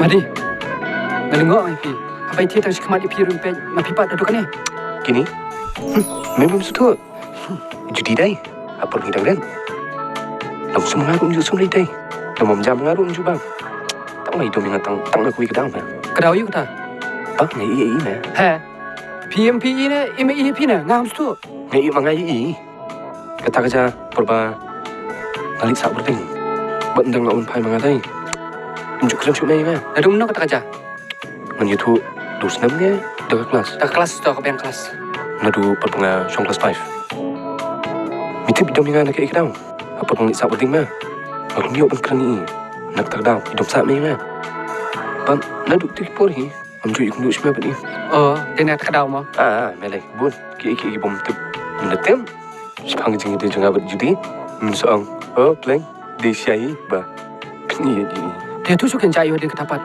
Mari. Nalengok mai pi. Apa itu tang sekemat pi rumpe ngapipat duduk ni? Kini? Memang sudah. Jadi dai. Apa lagi dah kan? Lam semua ngaruh juga semua dai. Lam jam ngaruh juga bang. Tak mai itu mengatang tang nak kuih kedang dah. Kedau yuk ta. Bang ngai i na. Ha. PMPI ni MEIP ni ngam tu. Ngai mangai i. Kata kerja perba balik sak berding. Bendang nak unpai mangadai. Unjuk kerja cuma ni kan. Ada mana kata kerja? Man YouTube dus nam ni dah kelas. Dah kelas tu aku kelas. Nadu perpenga shong kelas 5. Mitip bidom yang nak kedang. Apa pun sak berding mah. Aku ni open kerani. Nak terdang hidup sak ni mah. Pan nadu tik pori. Amju ikut dulu semua berding. Oh, dia nak kedau mah. Melek bun. Ki bom tu. Mendetem. Sepang jeng itu jangan berjudi. Soang. Plang. Desiai ba. Ni. Dia tu suka cari dia ketapat.